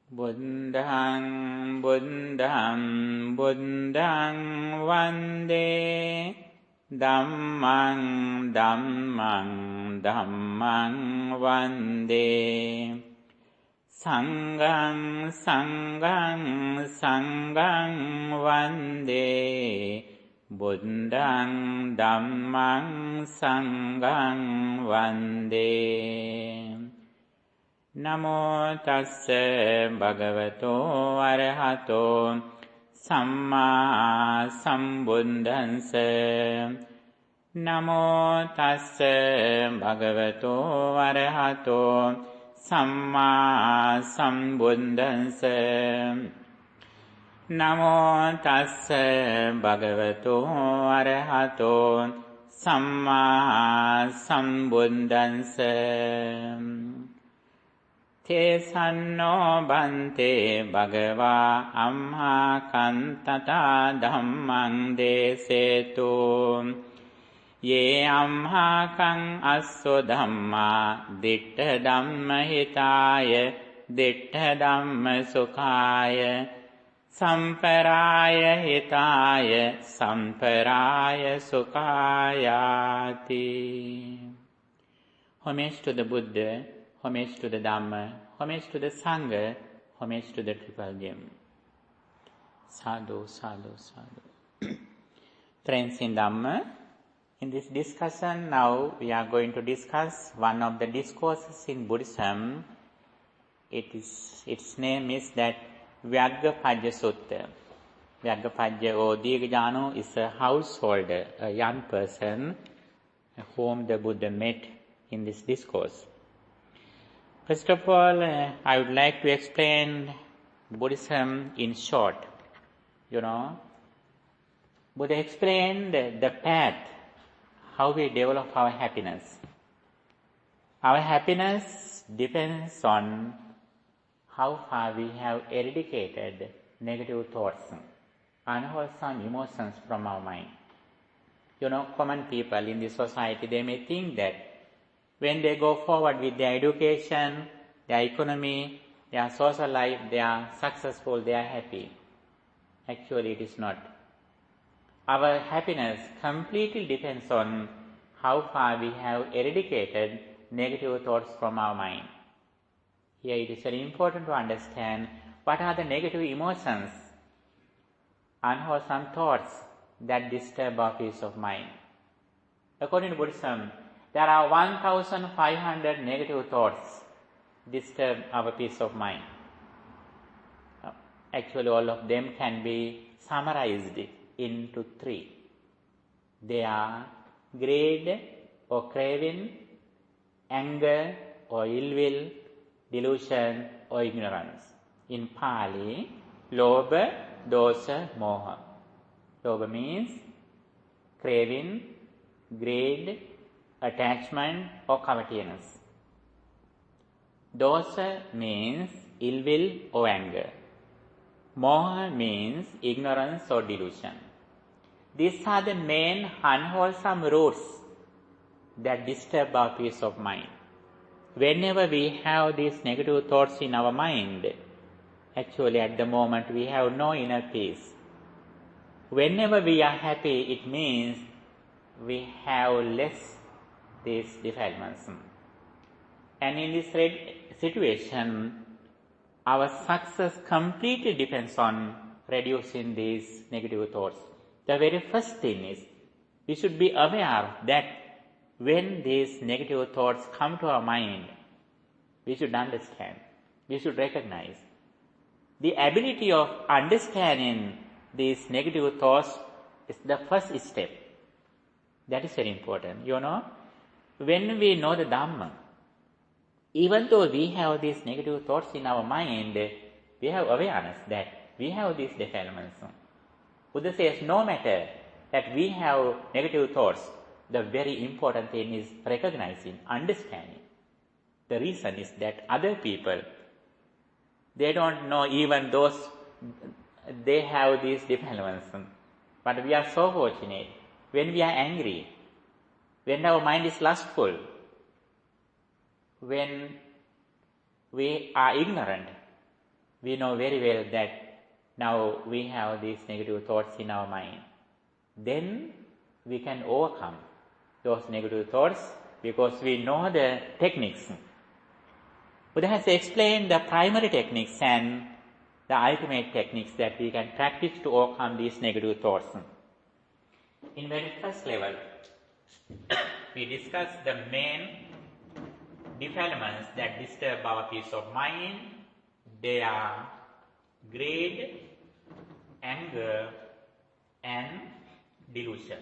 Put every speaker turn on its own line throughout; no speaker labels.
Buddhang Buddham Buddhang Vande Dhammang Dhammang Dhammang Vande Sanghang Sanghang Sanghang Vande Buddhang Dhammang Sanghang Vande Namo tassa bhagavato arahato samma sambuddhassa Namo tassa bhagavato arahato samma sambuddhassa Namo tassa bhagavato arahato samma sambuddhassa Te sanno bante bhagava amma kantata dhammang desetu Ye amma kang asso dhamma ditta dhamma hitaya ditta dhamma sukhaya samparaya hitaya samparaya sukhayati. Homage to the Buddha, homage to the Dhamma, homage to the Sangha, homage to the Triple Gem. Sadhu, sadhu, sadhu. Friends in Dhamma, in this discussion now we are going to discuss one of the discourses in Buddhism. Its name is that Vyaggaphajja Sutta. Vyaggaphajja or Digajanu is a householder, a young person whom the Buddha met in this discourse. First of all, I would like to explain Buddhism in short. Buddha explained the path, how we develop our happiness. Our happiness depends on how far we have eradicated negative thoughts, unwholesome emotions from our mind. Common people in the society, they may think that when they go forward with their education, their economy, their social life, they are successful, they are happy. Actually, it is not. Our happiness completely depends on how far we have eradicated negative thoughts from our mind. Here it is very important to understand what are the negative emotions, unwholesome thoughts that disturb our peace of mind. According to Buddhism, there are 1,500 negative thoughts disturb our peace of mind. Actually, all of them can be summarized into three. They are greed or craving, anger or ill will, delusion or ignorance. In Pali, lobha, dosa, moha. Lobha means craving, greed, attachment or covetousness. Dosa means ill will or anger. Moha means ignorance or delusion. These are the main unwholesome roots that disturb our peace of mind. Whenever we have these negative thoughts in our mind, actually at the moment we have no inner peace. Whenever we are happy, it means we have less these defilements. And in this situation, our success completely depends on reducing these negative thoughts. The very first thing is, we should be aware that when these negative thoughts come to our mind, we should understand, we should recognize. The ability of understanding these negative thoughts is the first step. That is very important. When we know the Dhamma, even though we have these negative thoughts in our mind, we have awareness that we have these defilements. Buddha says no matter that we have negative thoughts, the very important thing is recognizing, understanding. The reason is that other people, they don't know even those, they have these defilements. But we are so fortunate. When we are angry, when our mind is lustful, when we are ignorant, we know very well that now we have these negative thoughts in our mind. Then we can overcome those negative thoughts because we know the techniques. Buddha has explained the primary techniques and the ultimate techniques that we can practice to overcome these negative thoughts. In very first level, we discussed the main defilements that disturb our peace of mind. They are greed, anger, and delusion.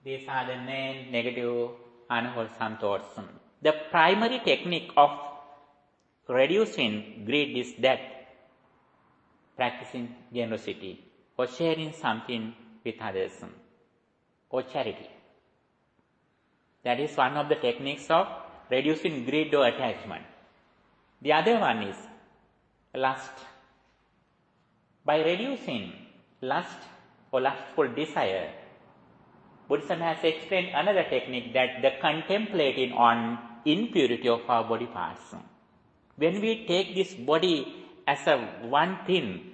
These are the main negative, unwholesome thoughts. The primary technique of reducing greed is that practicing generosity or sharing something with others or charity. That is one of the techniques of reducing greed or attachment. The other one is lust. By reducing lust or lustful desire, Buddhism has explained another technique, that the contemplating on impurity of our body parts. When we take this body as a one thing,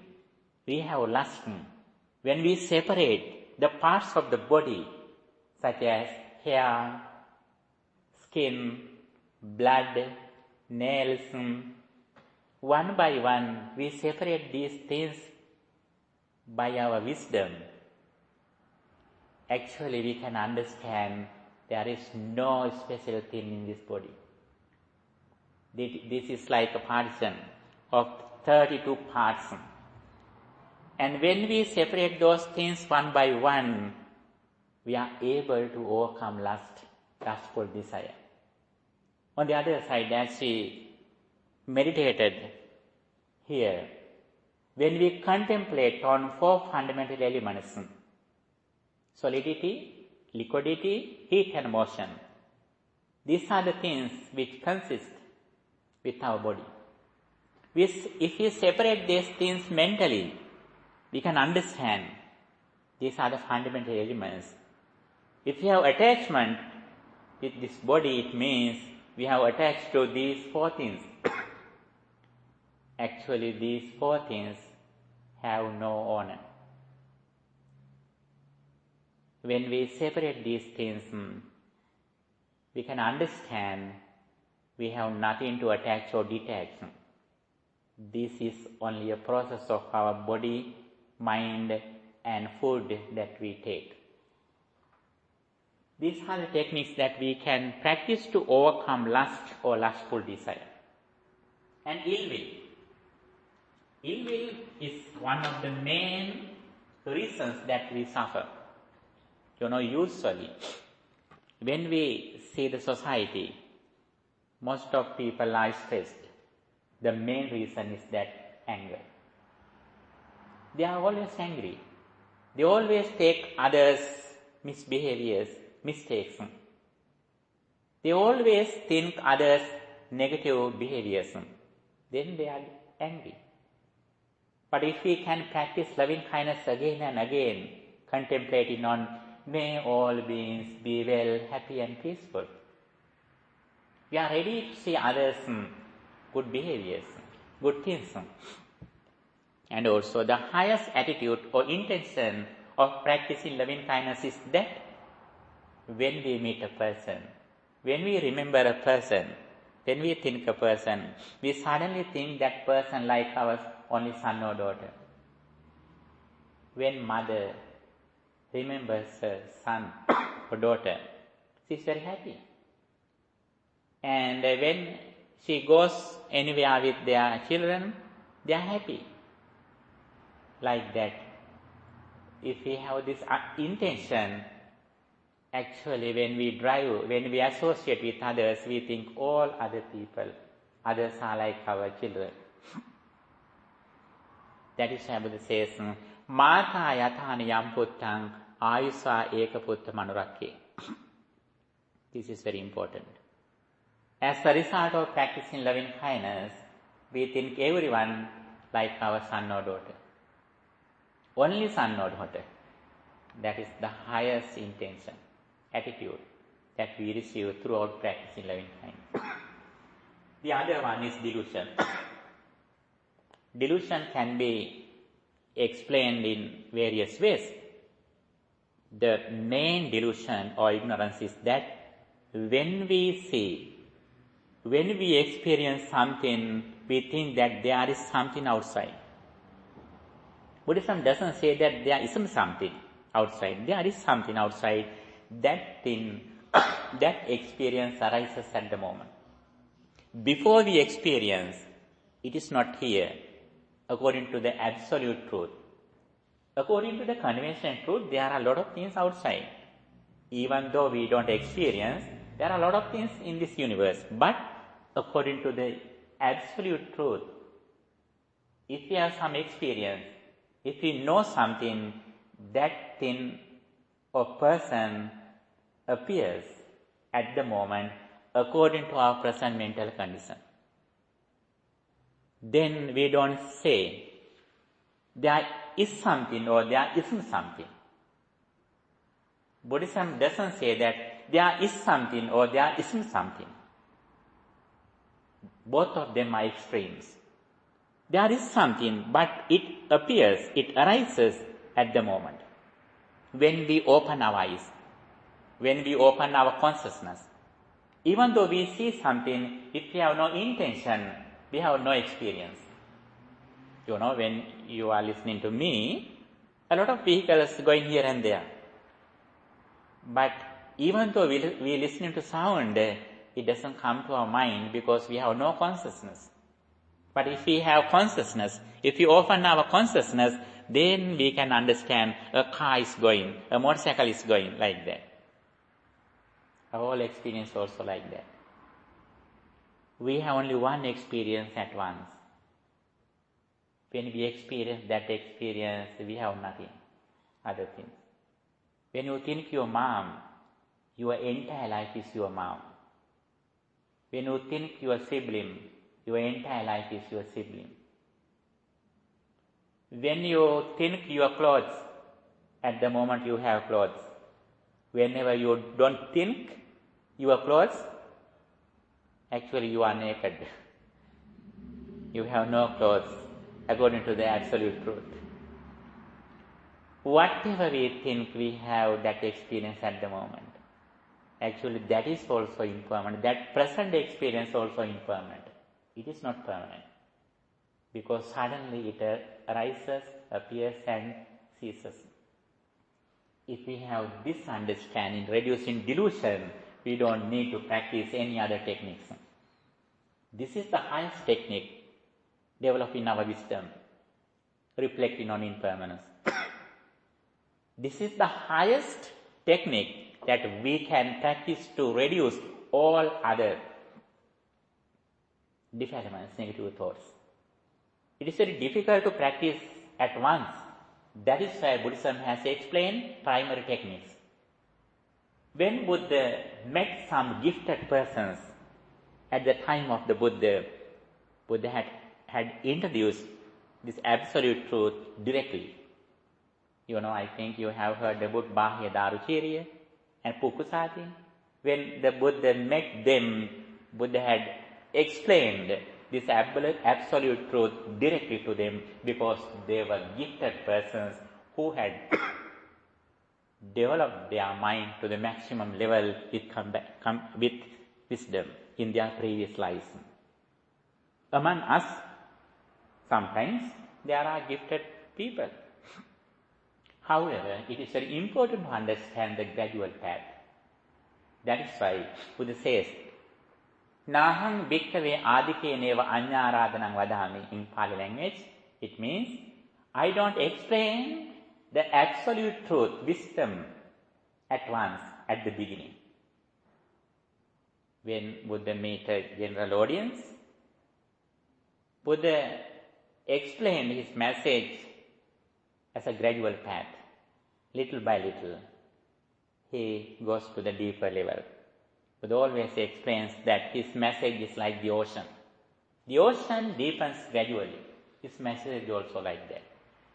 we have lust. When we separate the parts of the body, such as hair, skin, blood, nails, one by one, we separate these things by our wisdom. Actually, we can understand there is no special thing in this body. This is like a partition of 32 parts. And when we separate those things one by one, we are able to overcome lustful desire. On the other side, as we meditated here, when we contemplate on four fundamental elements, solidity, liquidity, heat and motion, these are the things which consist with our body. If we separate these things mentally, we can understand these are the fundamental elements. If we have attachment with this body, it means we have attached to these four things. Actually, these four things have no owner. When we separate these things, we can understand we have nothing to attach or detach. This is only a process of our body, mind, and food that we take. These are the techniques that we can practice to overcome lust or lustful desire. And ill will. Ill will is one of the main reasons that we suffer. Usually, when we see the society, most of people are stressed. The main reason is that anger. They are always angry. They always take others' misbehaviors, mistakes. They always think others' negative behaviors. Then they are angry. But if we can practice loving kindness again and again, contemplating on may all beings be well, happy and peaceful, we are ready to see others' good behaviors, good things. And also the highest attitude or intention of practicing loving kindness is that when we meet a person, when we remember a person, when we think a person, we suddenly think that person like our only son or daughter. When mother remembers her son or daughter, she is very happy. And when she goes anywhere with their children, they are happy. Like that, if we have this intention, actually when we drive, when we associate with others, we think all other people, others are like our children. That is why Buddha says, Mata yatana yam puttang ayusa eka putta manurakke. This is very important. As a result of practicing loving kindness, we think everyone like our son or daughter. Only son or daughter. That is the highest intention, attitude that we receive throughout practicing loving kindness. The other one is delusion. Delusion can be explained in various ways. The main delusion or ignorance is that when we see, when we experience something, we think that there is something outside. Buddhism doesn't say that there isn't something outside. There is something outside. That thing, that experience arises at the moment. Before we experience, it is not here, according to the absolute truth. According to the conventional truth, there are a lot of things outside. Even though we don't experience, there are a lot of things in this universe. But according to the absolute truth, if we have some experience, if we know something, that thing or person appears at the moment according to our present mental condition. Then we don't say there is something or there isn't something. Buddhism doesn't say that there is something or there isn't something. Both of them are extremes. There is something, but it appears, it arises at the moment. When we open our eyes, when we open our consciousness, even though we see something, if we have no intention, we have no experience. You know, when you are listening to me, a lot of vehicles going here and there. But even though we listening to sound, it doesn't come to our mind because we have no consciousness. But if we have consciousness, if we open our consciousness, then we can understand a car is going, a motorcycle is going, like that. Our whole experience also like that. We have only one experience at once. When we experience that experience, we have nothing, other things. When you think your mom, your entire life is your mom. When you think your sibling, your entire life is your sibling. When you think your clothes, at the moment you have clothes. Whenever you don't think your clothes, actually you are naked. You have no clothes, according to the absolute truth. Whatever we think, we have that experience at the moment. Actually, that is also impermanent. That present experience also impermanent. It is not permanent. Because suddenly it arises, appears and ceases. If we have this understanding, reducing delusion, we don't need to practice any other techniques. This is the highest technique developing our wisdom, reflecting on impermanence. This is the highest technique that we can practice to reduce all other defilements, negative thoughts. It is very difficult to practice at once. That is why Buddhism has explained primary techniques. When Buddha met some gifted persons at the time of the Buddha had introduced this absolute truth directly. You know, I think you have heard the book Bahya Daruchiriya and Pukusati. When the Buddha met them, Buddha had explained this absolute truth directly to them because they were gifted persons who had developed their mind to the maximum level with wisdom in their previous lives. Among us, sometimes there are gifted people. However, it is very important to understand the gradual path. That is why Buddha says, Nahang bhikkave adhikeneva anyārādhanang vadāmi. In Pali language, it means, I don't explain the absolute truth, wisdom, at once, at the beginning. When Buddha met a general audience, Buddha explained his message as a gradual path. Little by little, he goes to the deeper level. Buddha always explains that his message is like the ocean. The ocean deepens gradually. His message is also like that.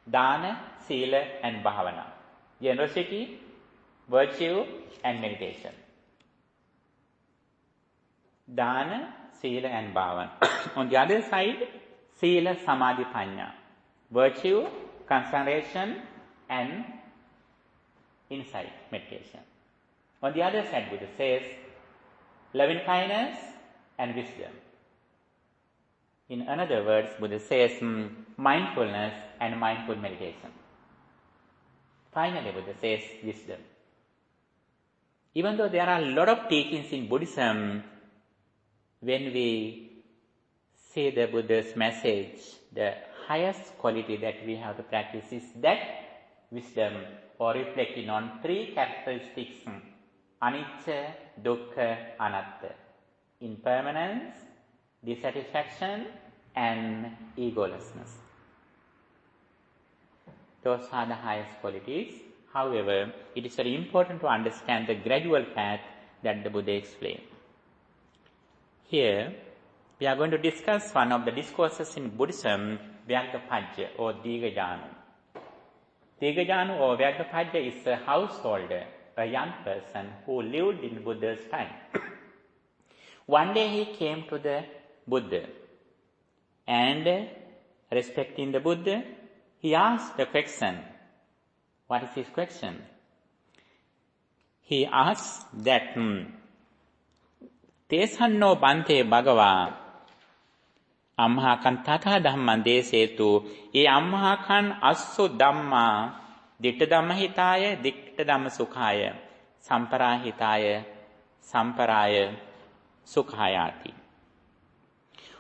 Dana, Sila and Bhavana. Generosity, virtue and meditation. Dana, Sila and Bhavana. On the other side, Sila, Samadhi, Panya. Virtue, concentration and insight, meditation. On the other side, Buddha says, loving kindness and wisdom. In other words, Buddha says mindfulness and mindful meditation. Finally, Buddha says wisdom. Even though there are a lot of teachings in Buddhism, when we say the Buddha's message, the highest quality that we have to practice is that wisdom, or reflecting on three characteristics: anicca, dukkha, anatta. Impermanence, dissatisfaction, and egolessness. Those are the highest qualities. However, it is very important to understand the gradual path that the Buddha explained. Here, we are going to discuss one of the discourses in Buddhism, Vyagapajja or Digajanu. Digajanu or Vyagapajja is a householder, a young person who lived in Buddha's time. One day he came to the Buddha and, respecting the Buddha, he asked the question. What is his question? He asked that, Tesanno bante bhagava ammahakan tatha dhamman desetu e ammahakan assu dhamma ditta dhamma hitaya ditta dhamma sukhaya samparahitaya samparaya sukhayati.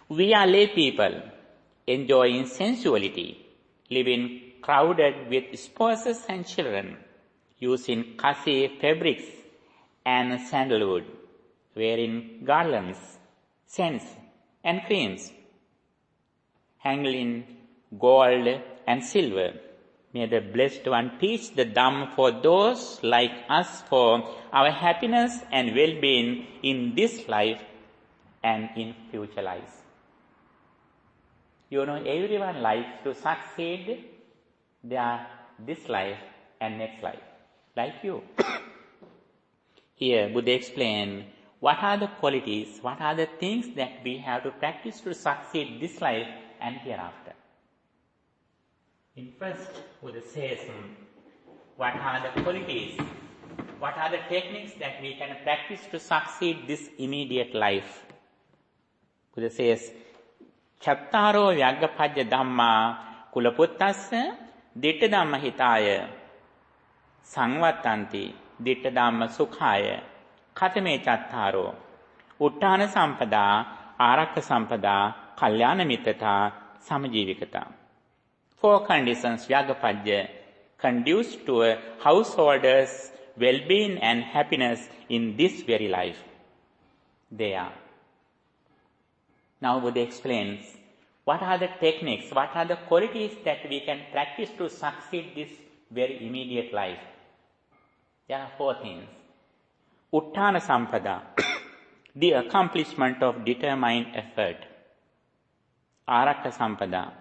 We are lay people enjoying sensuality, living crowded with spouses and children, using kasi fabrics and sandalwood, wearing garlands, scents and creams, handling gold and silver. May the Blessed One teach the Dhamma for those like us for our happiness and well-being in this life and in future lives. You know, everyone likes to succeed this life and next life, like you. Here, Buddha explained what are the qualities, what are the things that we have to practice to succeed this life and hereafter. In first, Buddha says, what are the qualities, what are the techniques that we can practice to succeed this immediate life. Buddha says, Chattaro Vyagapajja Dhamma Kulaputtasya Ditta Dhamma Hitaya Sangvatanti Ditta Dhamma Sukhaya Katame Chattaro Uttana Sampada Arakka Sampada Kalyana Mittata Samajivikata. Four conditions Vyagapajja conduce to a householder's well-being and happiness in this very life. They are. Now Buddha explains what are the techniques, what are the qualities that we can practice to succeed this very immediate life. There are four things. Uttana Sampada, the accomplishment of determined effort. Arakka Sampada,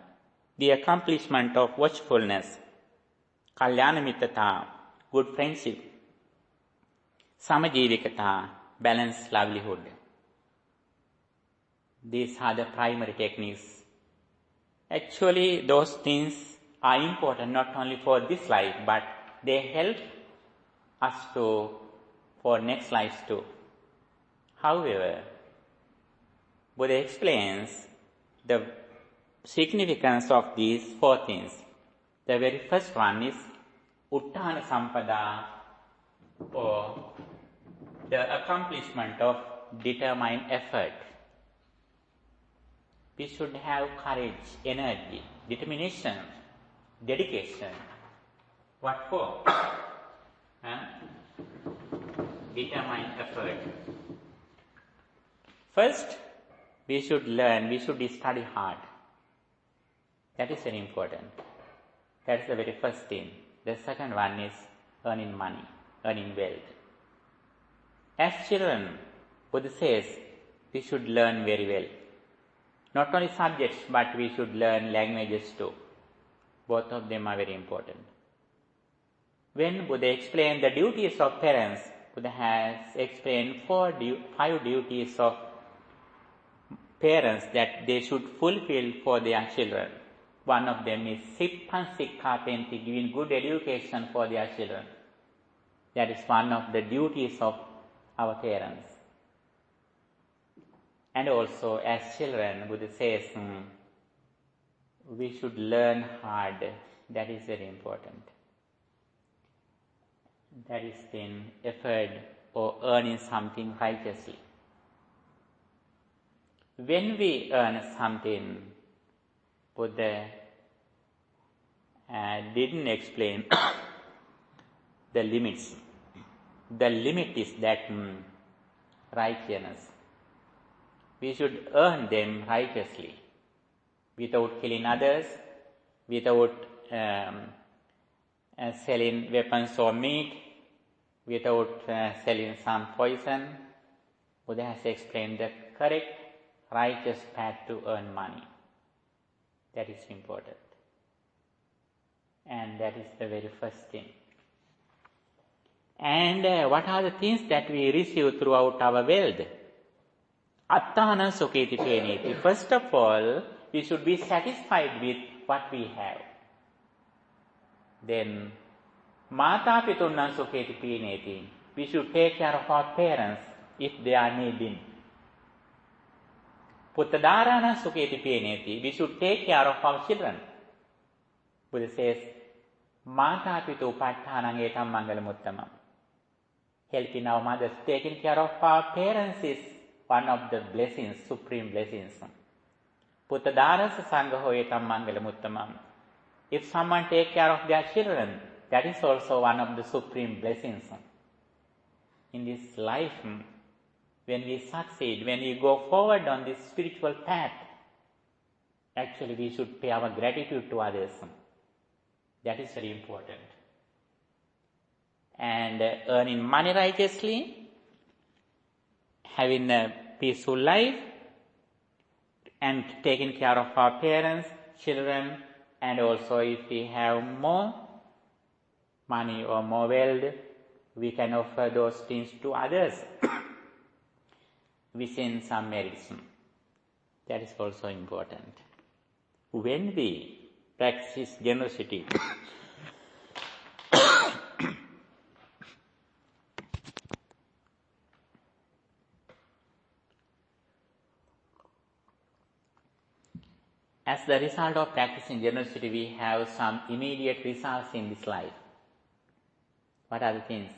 the accomplishment of watchfulness. Kalyana Mittata, good friendship. Samajivikata, balanced livelihood. These are the primary techniques. Actually, those things are important not only for this life, but they help us for next lives too. However, Buddha explains the significance of these four things. The very first one is Uttana Sampada, or the accomplishment of determined effort. We should have courage, energy, determination, dedication. What for? Determined effort. First, we should learn, we should study hard. That is very important. That is the very first thing. The second one is earning money, earning wealth. As children, Buddha says, we should learn very well. Not only subjects, but we should learn languages too. Both of them are very important. When Buddha explained the duties of parents, Buddha has explained 5 duties of parents that they should fulfill for their children. One of them is Sippan Sikkapenti, giving good education for their children. That is one of the duties of our parents. And also, as children, Buddha says, we should learn hard. That is very important. That is in effort or earning something righteously. When we earn something, Buddha didn't explain the limits. The limit is that righteousness. We should earn them righteously, without killing others, without selling weapons or meat, without selling some poison. Buddha has explained the correct, righteous path to earn money. That is important. And that is the very first thing. And what are the things that we receive throughout our wealth? Attana sukheti peneti. First of all, we should be satisfied with what we have. Then, mata pitunna sukheti peneti. We should take care of our parents if they are needing. Puttadharana sukheti peneti. We should take care of our children. Buddha says, mata pitu upattanang etam mangalamuttamam. Helping our mothers, taking care of our parents is one of the blessings, supreme blessings. Puttadarasa sangho etam mangalamuttamam. If someone takes care of their children, that is also one of the supreme blessings. In this life, when we succeed, when we go forward on this spiritual path, actually we should pay our gratitude to others. That is very important. And earning money righteously, having a peaceful life, and taking care of our parents, children, and also if we have more money or more wealth, we can offer those things to others within some merits. That is also important. When we practice generosity, as the result of practicing generosity, we have some immediate results in this life. What are the things?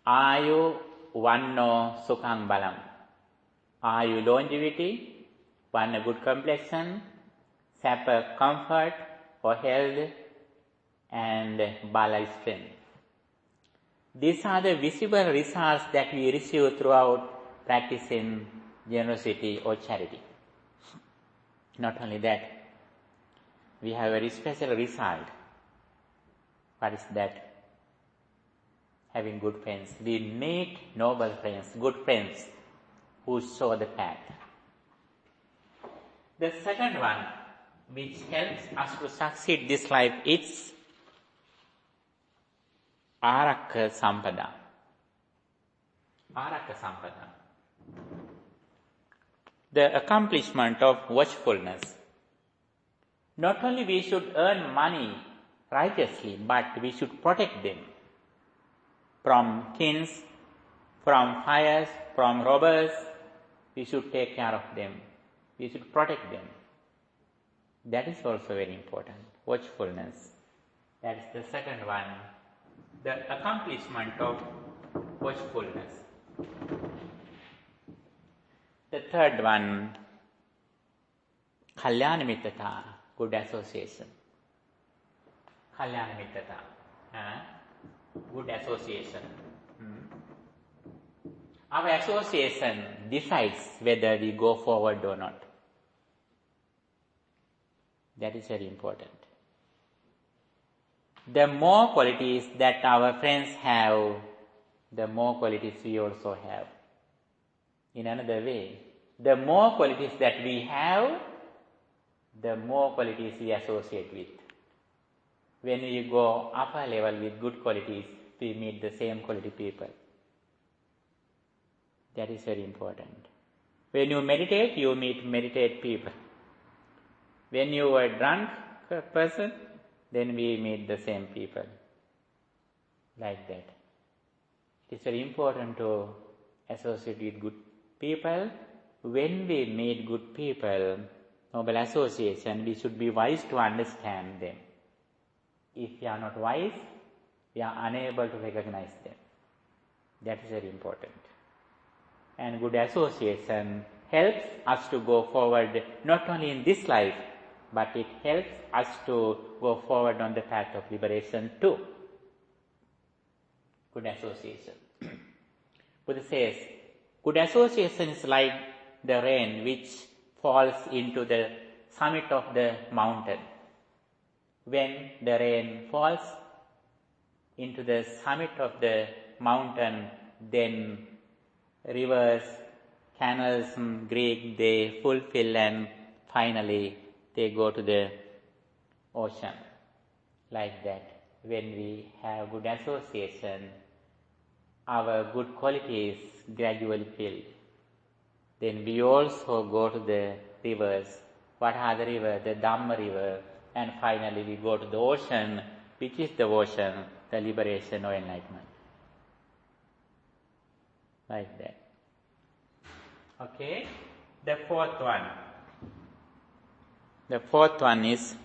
Ayu vanno sukhang balam. Ayu longevity, one a good complexion, sapper comfort or health, and bala strength. These are the visible results that we receive throughout practicing generosity or charity. Not only that, we have a very special result. What is that? Having good friends. We meet noble friends, good friends who show the path. The second one, which helps us to succeed this life, is Arakka Sampada. Arakka Sampada. The accomplishment of watchfulness. Not only we should earn money righteously, but we should protect them from kings, from fires, from robbers. We should take care of them. We should protect them. That is also very important. Watchfulness. That is the second one. The accomplishment of watchfulness. The third one, Kalyana Mittata, good association. Kalyana Mittata, good association. Our association decides whether we go forward or not. That is very important. The more qualities that our friends have, the more qualities we also have. In another way, the more qualities that we have, the more qualities we associate with. When we go upper level with good qualities, we meet the same quality people. That is very important. When you meditate, you meet meditate people. When you are a drunk person, then we meet the same people. Like that. It is very important to associate with good people. When we meet good people, noble association, we should be wise to understand them. If we are not wise, we are unable to recognize them. That is very important. And good association helps us to go forward not only in this life, but it helps us to go forward on the path of liberation too. Good association. Buddha says, good association is like the rain which falls into the summit of the mountain. When the rain falls into the summit of the mountain, then rivers, canals, creeks, they fulfill and finally they go to the ocean. Like that, when we have good association, our good qualities gradually fill. Then we also go to the rivers. What are the rivers? The Dhamma river. And finally we go to the ocean, which is the ocean, the liberation or enlightenment. Like that. Okay. The fourth one. The fourth one is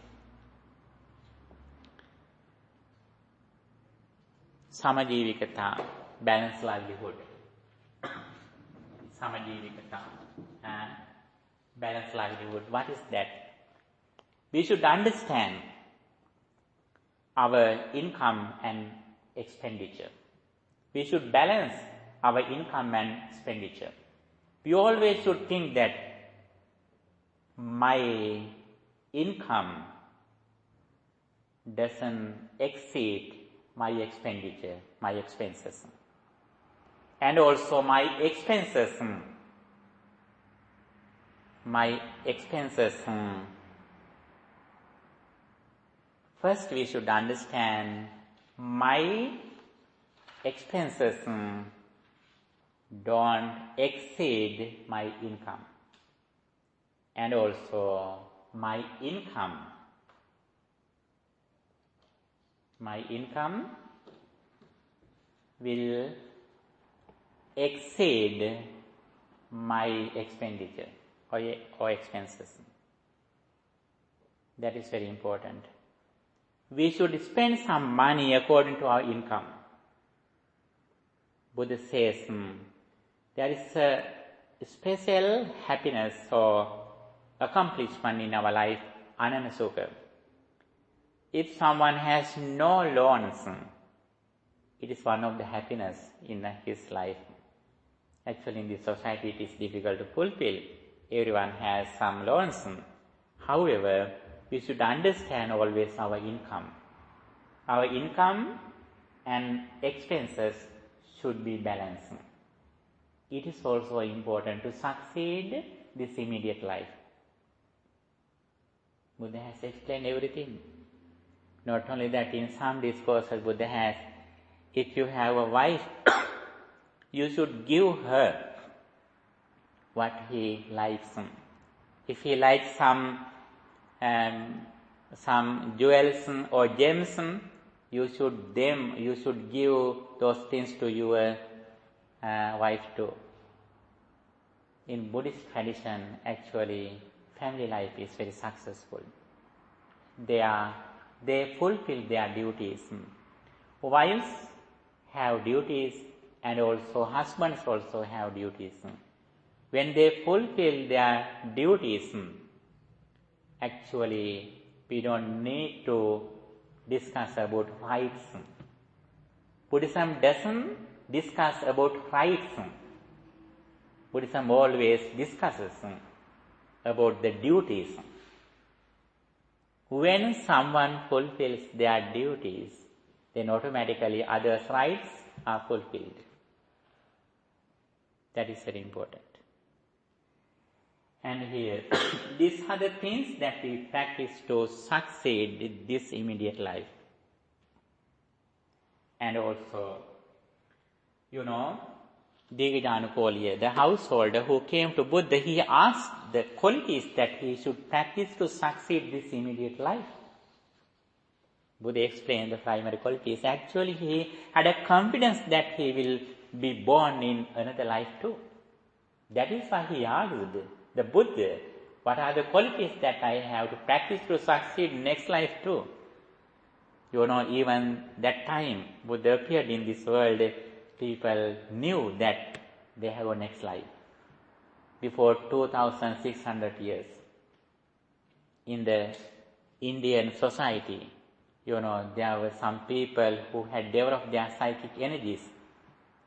Samajivikata, balanced livelihood. Samajivikata, balanced livelihood. What is that? We should understand our income and expenditure. We should balance our income and expenditure. We always should think that my income doesn't exceed my expenditure, my expenses. And also my expenses first we should understand my expenses don't exceed my income. And also my income will exceed my expenditure or expenses. That is very important. We should spend some money according to our income. Buddha says there is a special happiness or accomplishment in our life, ananasukha. If someone has no loans, it is one of the happiness in his life. Actually, in this society, it is difficult to fulfill. Everyone has some loans. However, we should understand always our income. Our income and expenses should be balanced. It is also important to succeed this immediate life. Buddha has explained everything. Not only that, in some discourses Buddha has, if you have a wife, you should give her what he likes. If he likes some jewels or gems, you should give those things to your wife too. In Buddhist tradition, actually, family life is very successful. They fulfill their duties. Wives have duties and also husbands also have duties. When they fulfill their duties, actually we don't need to discuss about rights. Buddhism doesn't discuss about rights. Buddhism always discusses about the duties. When someone fulfills their duties, then automatically others' rights are fulfilled. That is very important. And here, these are the things that we practice to succeed in this immediate life. And also, Digajanukolya, the householder who came to Buddha, he asked the qualities that he should practice to succeed this immediate life. Buddha explained the primary qualities. Actually, he had a confidence that he will be born in another life too. That is why he asked the Buddha, what are the qualities that I have to practice to succeed in next life too? You know, even that time Buddha appeared in this world, people knew that they have a next life. Before 2600 years, in the Indian society, you know, there were some people who had developed their psychic energies.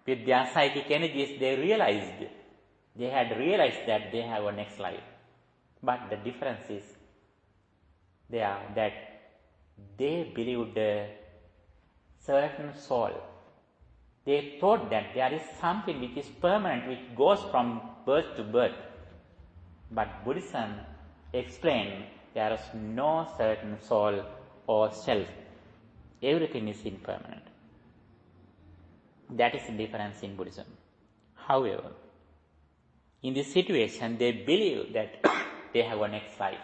With their psychic energies, they had realized that they have a next life. But the difference is there that they believed a certain soul. They thought that there is something which is permanent, which goes from birth to birth. But Buddhism explained there is no certain soul or self. Everything is impermanent. That is the difference in Buddhism. However, in this situation, they believe that they have a next life.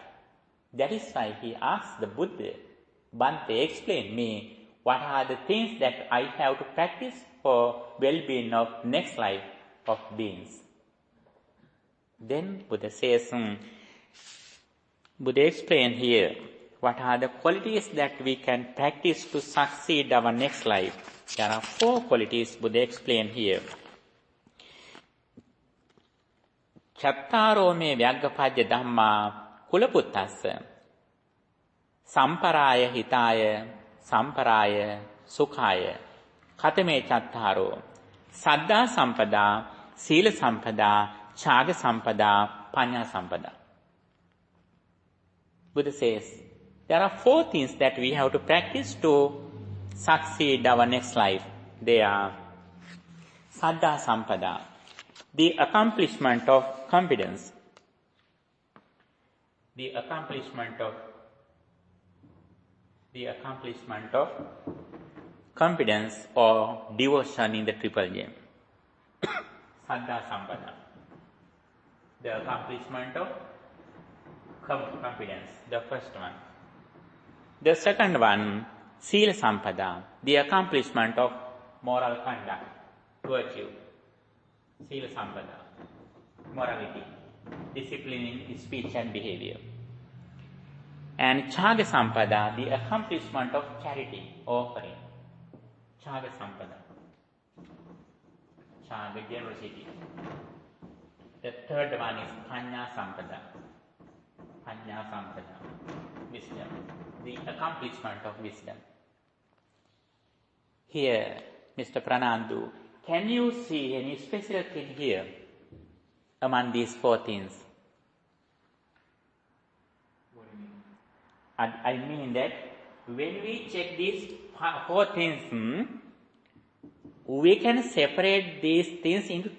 That is why he asked the Buddha, Bhante, explain me what are the things that I have to practice for well-being of next life of beings. Then Buddha says, Buddha explained here, what are the qualities that we can practice to succeed our next life? There are 4 qualities Buddha explained here. Chattaro me vyaggapadya dhamma kulaputtassa samparaya hitaya samparaya sukhaya katame chattaro saddha sampada sila sampada chaga sampada panya sampada. Buddha says, there are 4 things that we have to practice to succeed our next life. They are saddha sampada, the accomplishment of confidence, the accomplishment of confidence or devotion in the Triple Gem. Saddha sampada, the accomplishment of confidence, the first one. The second one, sila sampada, the accomplishment of moral conduct, virtue. Sila sampada, morality, discipline in speech and behavior. And chaga sampada, the accomplishment of charity, offering. Chaga sampada, chaga, generosity. The third one is panya sampada, wisdom, the accomplishment of wisdom. Here, Mr. Pranandu, can you see any special thing here among these 4 things?
What do you mean?
I mean that when we check these 4 things, we can separate these things into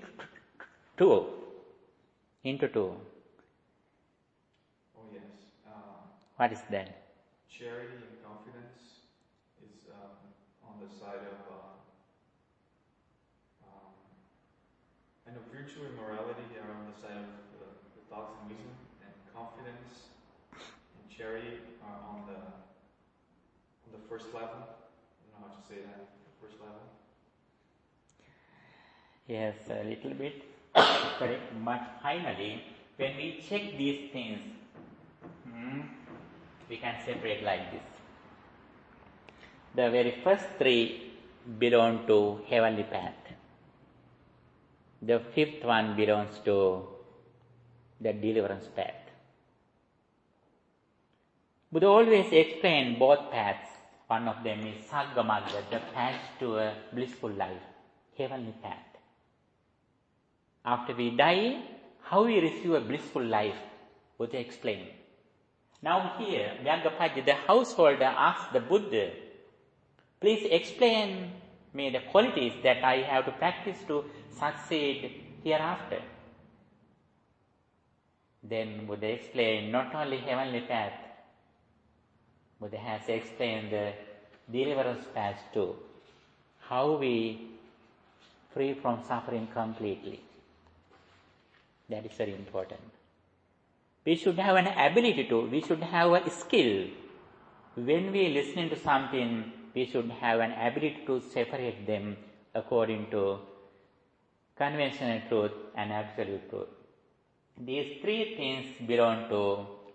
two.
Oh yes.
What is that?
Charity and confidence is on the side of virtue and morality are on the side of the thoughts and wisdom, and confidence and charity are on the first level. I don't know how to say that. The first level.
Yes, a little bit correct. But finally, when we check these things, we can separate like this. The very first 3 belong to heavenly path. The 5th one belongs to the deliverance path. Buddha always explained both paths. One of them is Saggamagga, the path to a blissful life, heavenly path. After we die, how we receive a blissful life, Buddha explained. Now here, Vyaggapadya, the householder, asked the Buddha, please explain me the qualities that I have to practice to succeed hereafter. Then Buddha explained not only heavenly path, Buddha has explained the deliverance path too. How we free from suffering completely. That is very important. We should have an ability to, we should have a skill. When we listen to something, we should have an ability to separate them according to conventional truth and absolute truth. These three things belong to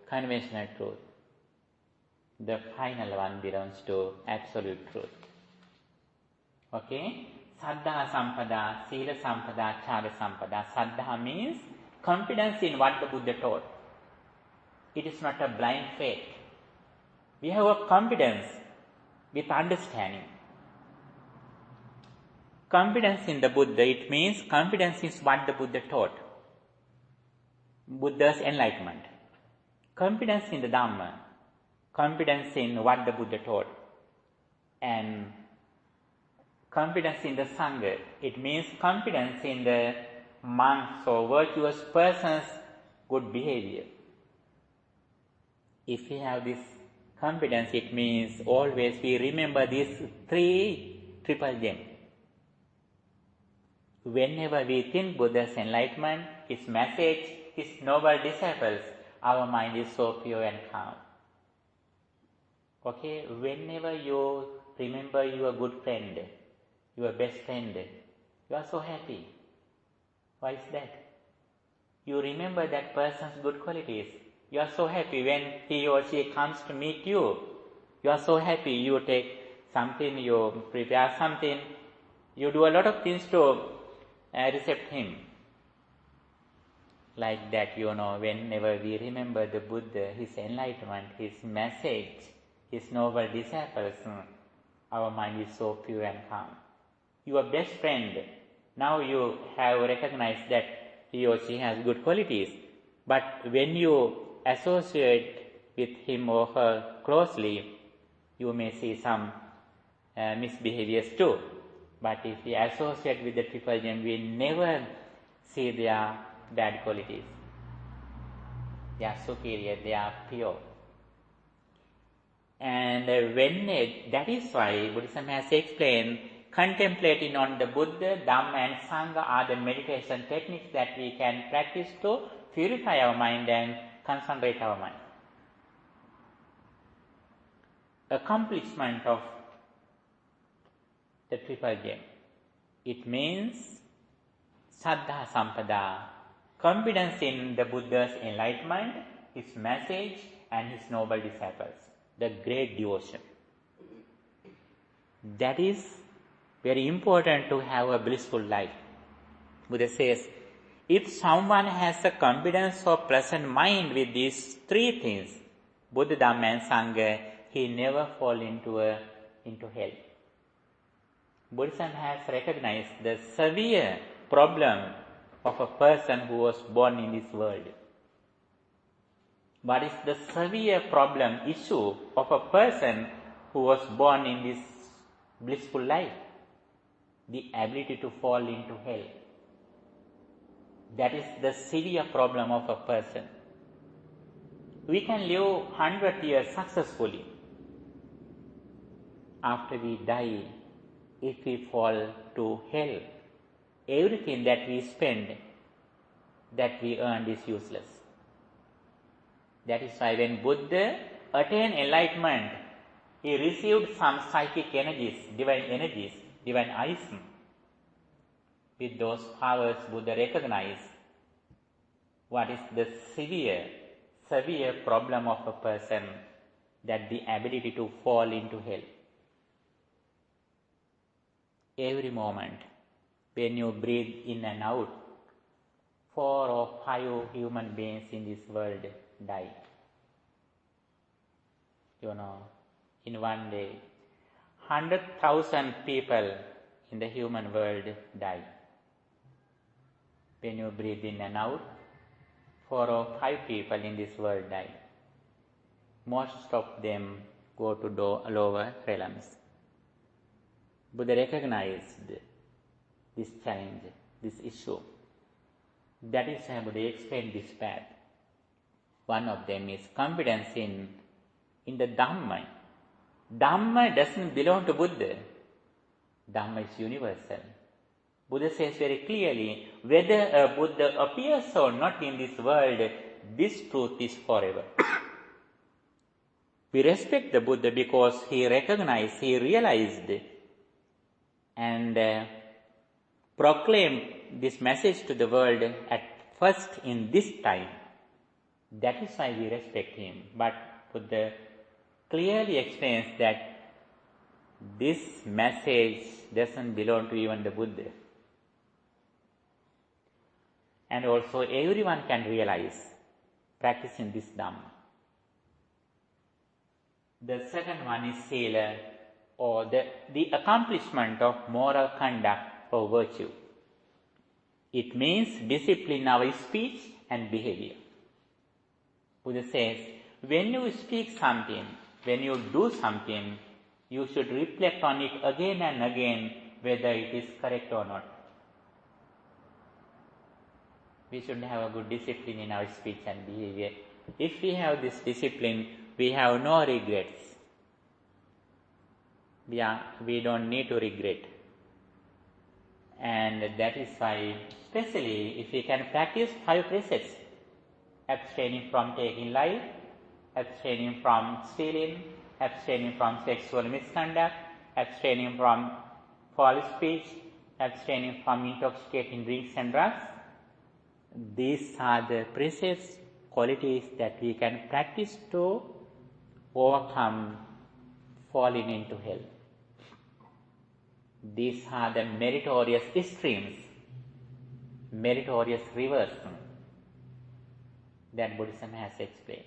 conventional truth. The final one belongs to absolute truth. Okay? Saddha Sampada, Sila Sampada, Chara Sampada. Saddha means confidence in what the Buddha taught. It is not a blind faith. We have a confidence with understanding. Confidence in the Buddha, it means confidence in what the Buddha taught. Buddha's enlightenment. Confidence in the Dhamma. Confidence in what the Buddha taught. And confidence in the Sangha. It means confidence in the monks or virtuous persons' good behavior. If we have this confidence, it means always we remember these three triple gems. Whenever we think Buddha's enlightenment, his message, his noble disciples, our mind is so pure and calm. Okay, whenever you remember your good friend, your best friend, you are so happy. Why is that? You remember that person's good qualities. You are so happy when he or she comes to meet you. You are so happy. You take something, you prepare something, you do a lot of things to receive him. Like that, whenever we remember the Buddha, his enlightenment, his message, his noble disciples, our mind is so pure and calm. Your best friend, now you have recognized that he or she has good qualities, but when you associate with him or her closely, you may see some misbehaviors too. But if we associate with the triple gem, we never see their bad qualities. They are superior, they are pure. And that is why Buddhism has explained, contemplating on the Buddha, Dhamma and Sangha are the meditation techniques that we can practice to purify our mind and concentrate our mind. Accomplishment of the triple gem. It means Saddha Sampada, confidence in the Buddha's enlightenment, his message and his noble disciples, the great devotion. That is very important to have a blissful life. Buddha says, if someone has a confidence or pleasant mind with these three things, Buddha, Dhamma and Sangha, he never fall into hell. Buddhism has recognized the severe problem of a person who was born in this world. What is the severe problem, issue of a person who was born in this blissful life? The ability to fall into hell. That is the severe problem of a person. We can live 100 years successfully. After we die, if we fall to hell, everything that we spend, that we earned is useless. That is why when Buddha attained enlightenment, he received some psychic energies, divine eyes. With those powers, Buddha recognized what is the severe problem of a person, that the ability to fall into hell. Every moment, when you breathe in and out, 4 or 5 human beings in this world die. In one day, 100,000 people in the human world die. When you breathe in and out, 4 or 5 people in this world die. Most of them go to lower realms. Buddha recognized this challenge, this issue. That is why Buddha explained this path. One of them is confidence in the Dhamma. Dhamma doesn't belong to Buddha. Dhamma is universal. Buddha says very clearly, whether a Buddha appears or not in this world, this truth is forever. We respect the Buddha because he recognized, he realized, and proclaimed this message to the world at first in this time. That is why we respect him. But Buddha clearly explains that this message doesn't belong to even the Buddha. And also everyone can realize practicing this Dhamma. The second one is Sila, or the accomplishment of moral conduct or virtue. It means discipline our speech and behavior. Buddha says, when you speak something, when you do something, you should reflect on it again and again whether it is correct or not. We should have a good discipline in our speech and behavior. If we have this discipline, we have no regrets. We don't need to regret. And that is why, especially if we can practice 5 precepts, abstaining from taking life, abstaining from stealing, abstaining from sexual misconduct, abstaining from false speech, abstaining from intoxicating drinks and drugs. These are the precepts, qualities that we can practice to overcome falling into hell. These are the meritorious streams, meritorious rivers that Buddhism has explained.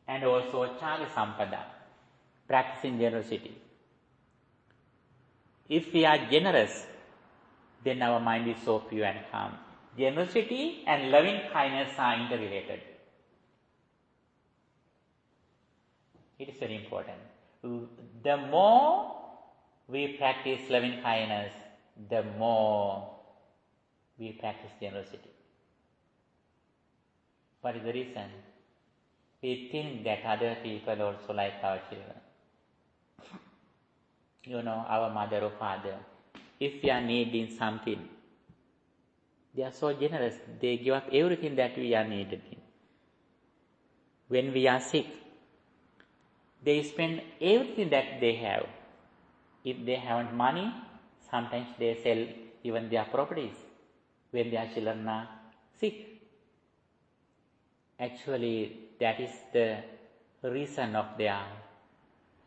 And also Chara Sampada, practicing generosity. If we are generous, then our mind is so pure and calm. Generosity and loving kindness are interrelated. It is very important. The more we practice loving kindness, the more we practice generosity. What is the reason? We think that other people also like our children. You know, our mother or father, if we are needing something, they are so generous. They give up everything that we are needed in. When we are sick, they spend everything that they have. If they haven't money, sometimes they sell even their properties when their children are sick. Actually, that is the reason of their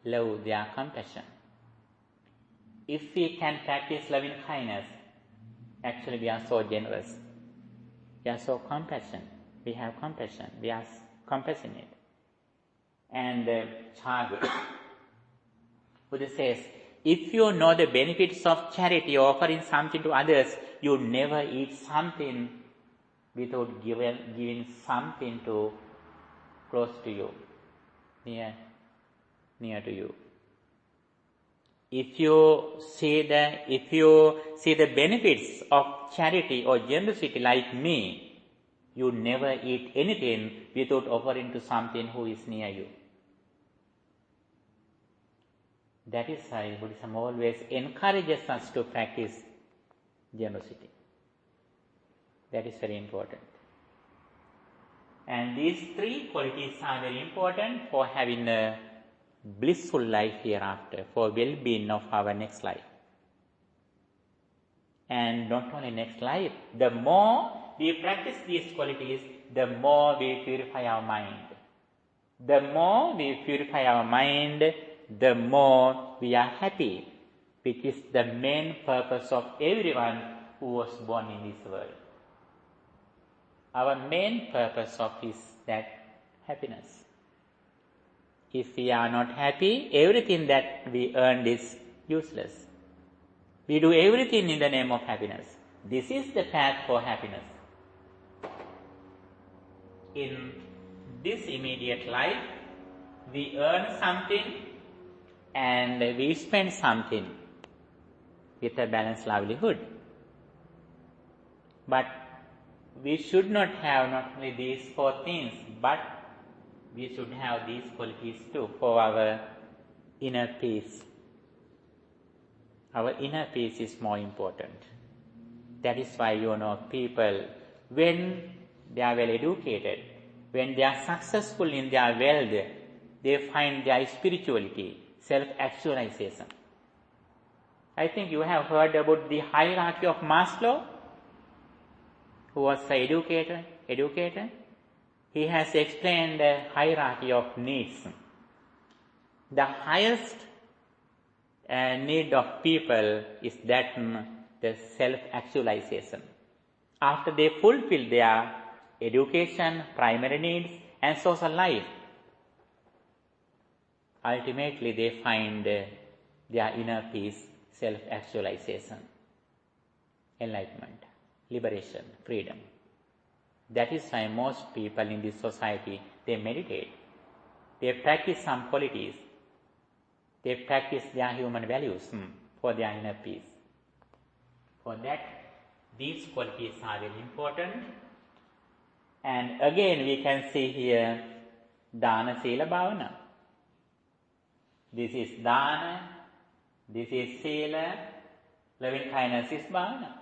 love, their compassion. If we can practice loving kindness, actually we are so generous. We are so compassionate. We have compassion. We are compassionate. And Chaga, Buddha says, if you know the benefits of charity, offering something to others, you never eat something without giving something to close to you, near to you. If you see the benefits of charity or generosity like me, you never eat anything without offering to something who is near you. That is why Buddhism always encourages us to practice generosity. That is very important. And these 3 qualities are very important for having a blissful life hereafter, for well-being of our next life. And not only next life, the more we practice these qualities, the more we purify our mind. The more we purify our mind, the more we are happy, which is the main purpose of everyone who was born in this world. Our main purpose is that happiness. If we are not happy, everything that we earned is useless. We do everything in the name of happiness. This is the path for happiness. In this immediate life, we earn something and we spend something with a balanced livelihood. But we should not have not only these 4 things, but we should have these qualities too for our inner peace. Our inner peace is more important. That is why people, when they are well educated, when they are successful in their wealth, they find their spirituality, self-actualization. I think you have heard about the hierarchy of Maslow, who was an educator. He has explained the hierarchy of needs. The highest need of people is that the self-actualization. After they fulfill their education, primary needs, and social life, ultimately they find their inner peace, self-actualization, enlightenment, liberation, freedom. That is why most people in this society, they meditate. They practice some qualities. They practice their human values for their inner peace. For that, these qualities are very important. And again, we can see here Dana, Sila, Bhavana. This is Dana, this is Sila, loving kindness is Bhavana.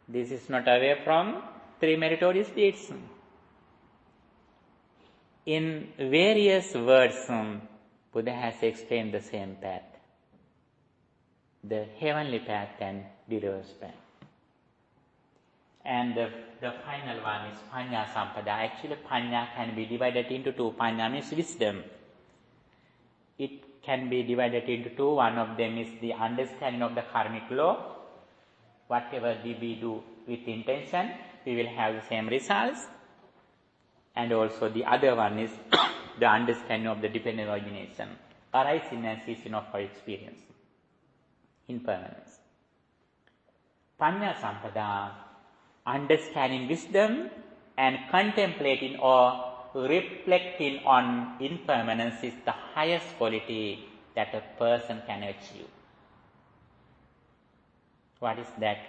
This is not away from three meritorious deeds. In various words, Buddha has explained the same path, the heavenly path and deliverance path. And the final one is Panya Sampada. Actually, Panya can be divided into two. Panya means wisdom. It can be divided into two. One of them is the understanding of the karmic law. Whatever we do with intention, we will have the same results. And also the other one is the understanding of the dependent origination, arising and ceasing of our experience, impermanence. Panya Sampada, understanding wisdom and contemplating or reflecting on impermanence is the highest quality that a person can achieve. What is that?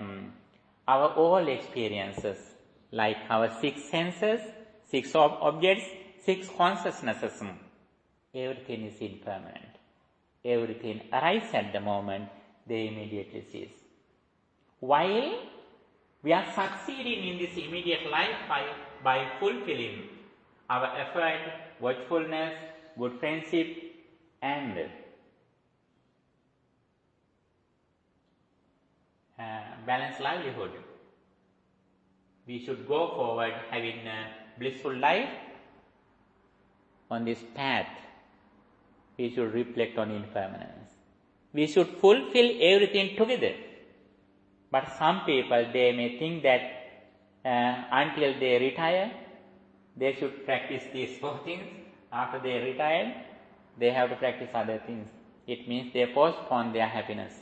Our all experiences, like our six senses, six objects, six consciousnesses, everything is impermanent. Everything arises at the moment, they immediately cease. While we are succeeding in this immediate life by fulfilling our effort, watchfulness, good friendship, and balanced livelihood. We should go forward having a blissful life. On this path, we should reflect on impermanence. We should fulfill everything together. But some people, they may think that until they retire, they should practice these four things. After they retire, they have to practice other things. It means they postpone their happiness.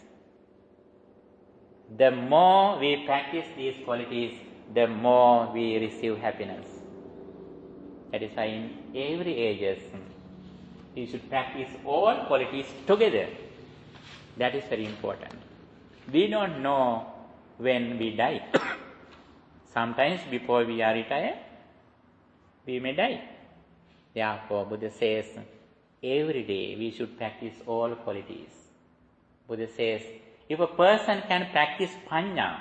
The more we practice these qualities, the more we receive happiness. That is why in every ages, we should practice all qualities together. That is very important. We don't know when we die. Sometimes before we are retired, we may die. Therefore, Buddha says, every day we should practice all qualities. Buddha says, if a person can practice Panya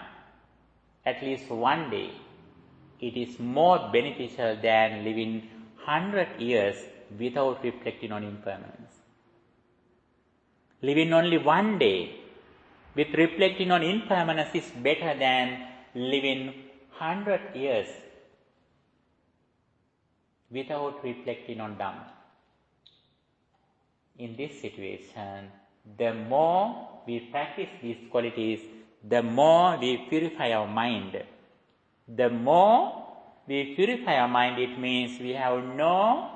at least one day, it is more beneficial than living 100 years without reflecting on impermanence. Living only one day with reflecting on impermanence is better than living 100 years without reflecting on Dhamma. In this situation, the more we practice these qualities, the more we purify our mind. The more we purify our mind, it means we have no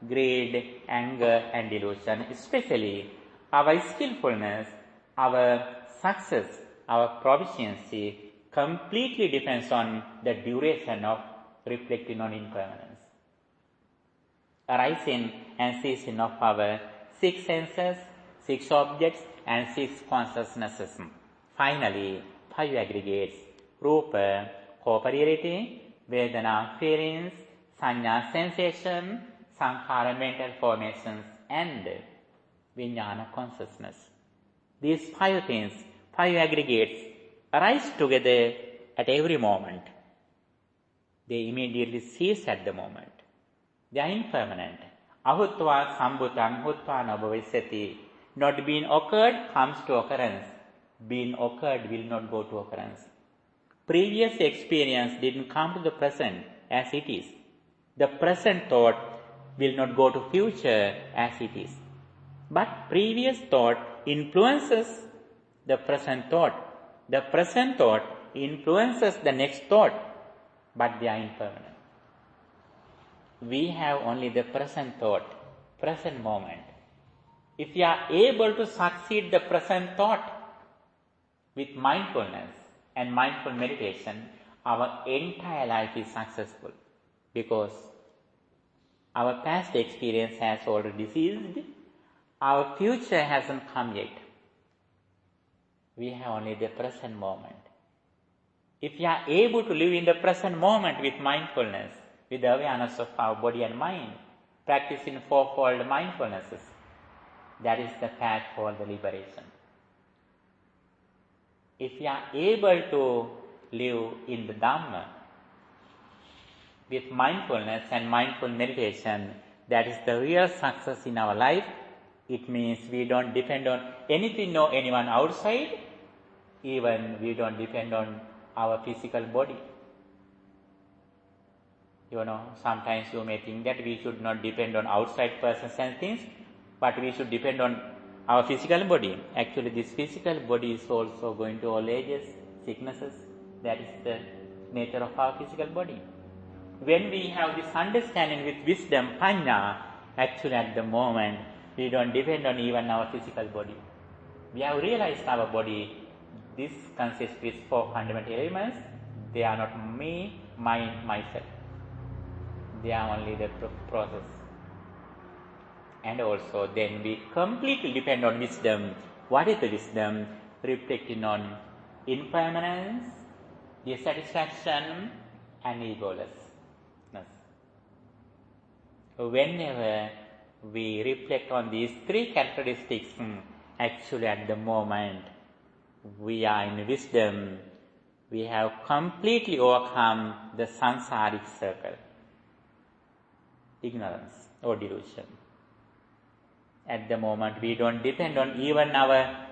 greed, anger and delusion. Especially our skillfulness, our success, our proficiency completely depends on the duration of reflecting on impermanence. Arising and ceasing of our six senses, six objects and six consciousnesses. Finally, five aggregates: Rupa, corporeality; Vedana, feelings; Sanya, sensation; Sankhara, mental formations; and Vijnana, consciousness. These five things 5 aggregates arise together at every moment. They immediately cease at the moment. They are impermanent. Ahutva sambhutam hutva nabhavisati. Not being occurred comes to occurrence. Being occurred will not go to occurrence. Previous experience didn't come to the present as it is. The present thought will not go to future as it is. But previous thought influences the present thought. The present thought influences the next thought, but they are impermanent. We have only the present thought, present moment. If we are able to succeed the present thought with mindfulness and mindful meditation, our entire life is successful, because our past experience has already ceased, our future hasn't come yet. We have only the present moment. If we are able to live in the present moment with mindfulness, with the awareness of our body and mind, practicing fourfold mindfulnesses, that is the path for the liberation. If we are able to live in the Dhamma with mindfulness and mindful meditation, that is the real success in our life. It means we don't depend on anything or anyone outside, even we don't depend on our physical body. Sometimes you may think that we should not depend on outside persons and things, but we should depend on our physical body. Actually, this physical body is also going to old ages, sicknesses. That is the nature of our physical body. When we have this understanding with wisdom, panya, actually at the moment, we don't depend on even our physical body. We have realized our body, this consists with 4 fundamental elements. They are not me, mine, myself. They are only the process. And also then we completely depend on wisdom. What is the wisdom? Reflecting on impermanence, dissatisfaction, and egolessness. Whenever we reflect on these 3 characteristics, actually at the moment we are in wisdom, we have completely overcome the samsaric circle, ignorance or delusion. At the moment we don't depend on even our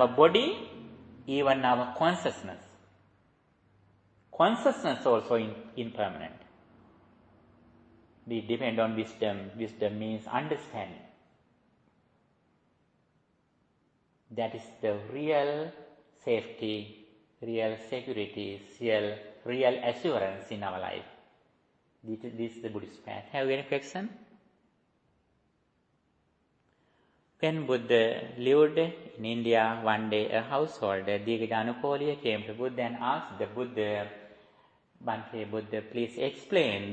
body, even our consciousness. Consciousness also impermanent. We depend on wisdom. Wisdom means understanding. That is the real safety, real security, real assurance in our life. This is the Buddhist path. Have you any question? When Buddha lived in India, one day a householder, Digajanukoliya, came to Buddha and asked the Buddha, Bhante Buddha, please explain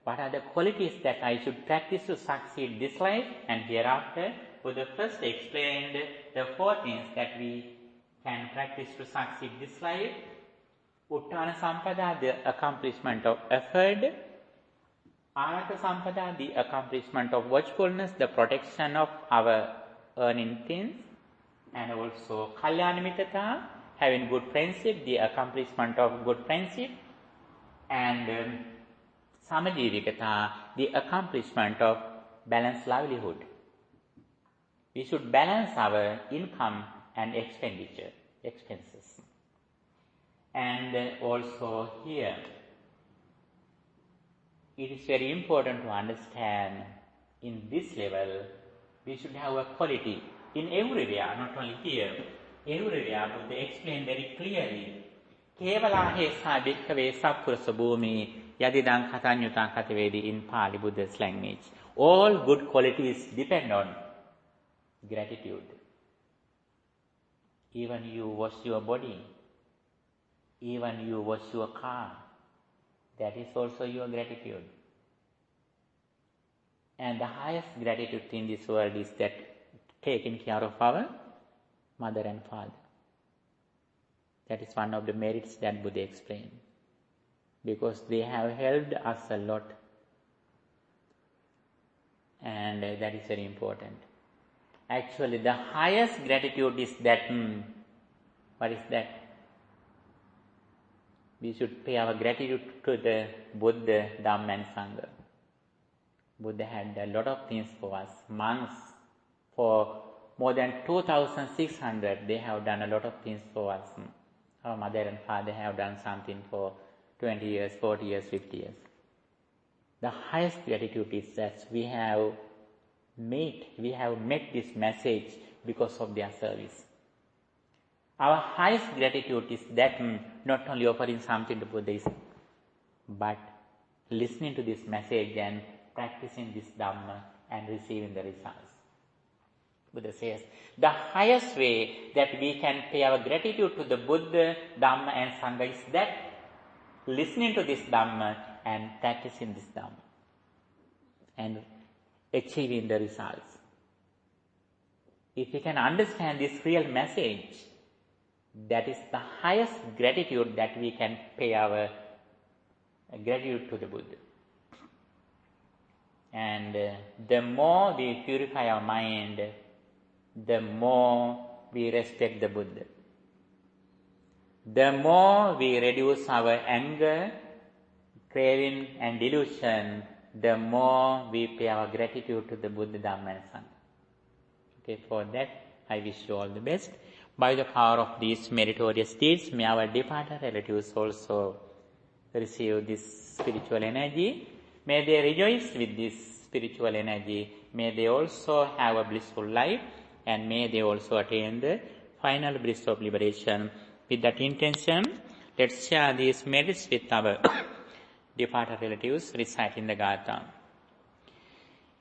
what are the qualities that I should practice to succeed this life and hereafter. Buddha first explained the 4 things that we can practice to succeed this life. Uttana Sampada, the accomplishment of effort. Arata Sampada, the accomplishment of watchfulness, the protection of our earning things. And also Kalyanamittata, having good friendship, the accomplishment of good friendship. And Samajivikata, the accomplishment of balanced livelihood. We should balance our income and expenses. And also here, it is very important to understand in this level, we should have a quality in everywhere, not only here. Everywhere, Buddha explained very clearly. Kevalahe sa bhikkhave sappurasa bhumi yadidang katanyutang katavedi in Pali Buddha's language. All good qualities depend on gratitude. Even you wash your body, even you wash your car, that is also your gratitude. And the highest gratitude in this world is that taking care of our mother and father. That is one of the merits that Buddha explained, because they have helped us a lot, and that is very important. Actually, the highest gratitude is that, what is that? We should pay our gratitude to the Buddha, Dhamma and Sangha. Buddha had a lot of things for us. Monks, for more than 2,600, they have done a lot of things for us. Our mother and father have done something for 20 years, 40 years, 50 years. The highest gratitude is that we have met this message because of their service. Our highest gratitude is that not only offering something to Buddhism, but listening to this message and practicing this Dhamma and receiving the results. Buddha says, the highest way that we can pay our gratitude to the Buddha, Dhamma and Sangha is that listening to this Dhamma and practicing this Dhamma and achieving the results. If we can understand this real message, that is the highest gratitude that we can pay our gratitude to the Buddha. And the more we purify our mind, the more we respect the Buddha. The more we reduce our anger, craving and delusion, the more we pay our gratitude to the Buddha, Dhamma and Sangha. Okay, for that I wish you all the best. By the power of these meritorious deeds, may our departed relatives also receive this spiritual energy. May they rejoice with this spiritual energy. May they also have a blissful life, and may they also attain the final bliss of liberation. With that intention, let's share these merits with our departed relatives, reciting the Gatha.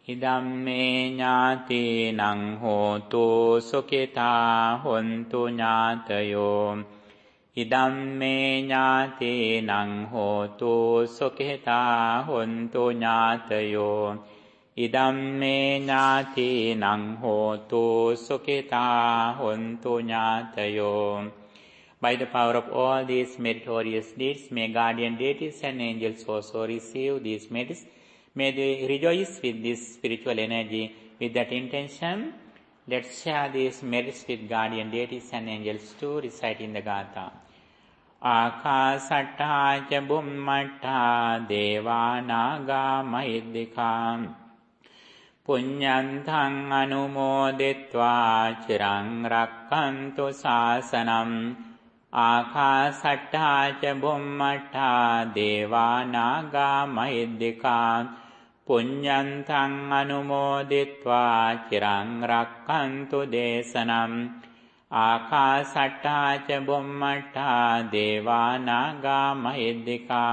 Idamme ñāti naṁ hotu sukita hontu ñātayo. Idamme ñāti naṁ hotu sukita hontu ñātayo. Idamme ñāti naṁ hotu sukita hontu ñātayo. By the power of all these meritorious deeds, may guardian deities and angels also receive these merits. May they rejoice with this spiritual energy. With that intention, let's share these merits with guardian deities and angels too, reciting the Gatha. Ākāsattā ca bhummattā devā nāgā mahiddhikā puññantaṃ anumoditvā chiraṃ rakkhantu sāsanam. Ākāsattā ca bhummattā devā nāgā mahiddhikā puññantaṃ anumoditvā chiraṃ rakkhantu desanam. Ākāsattā ca bhummattā devā nāgā mahiddhikā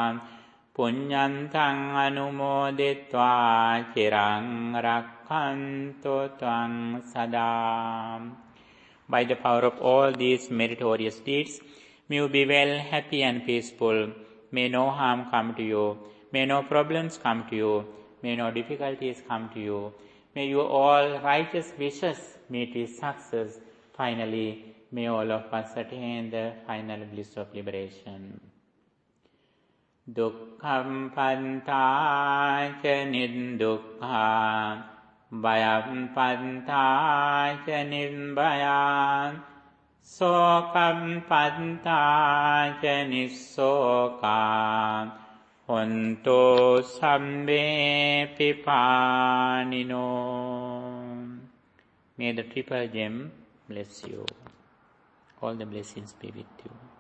puññantaṃ anumoditvā chiraṃ rakkhantu tvaṃ sadā. By the power of all these meritorious deeds, may you be well, happy and peaceful. May no harm come to you. May no problems come to you. May no difficulties come to you. May your all righteous wishes meet with success. Finally, may all of us attain the final bliss of liberation. Dukkham pantā ca niddukkha, bhayam pantā ca nibbhayā, sokam pantā ca nissokā, hontu sabbe pipānino. May the triple gem bless you. All the blessings be with you.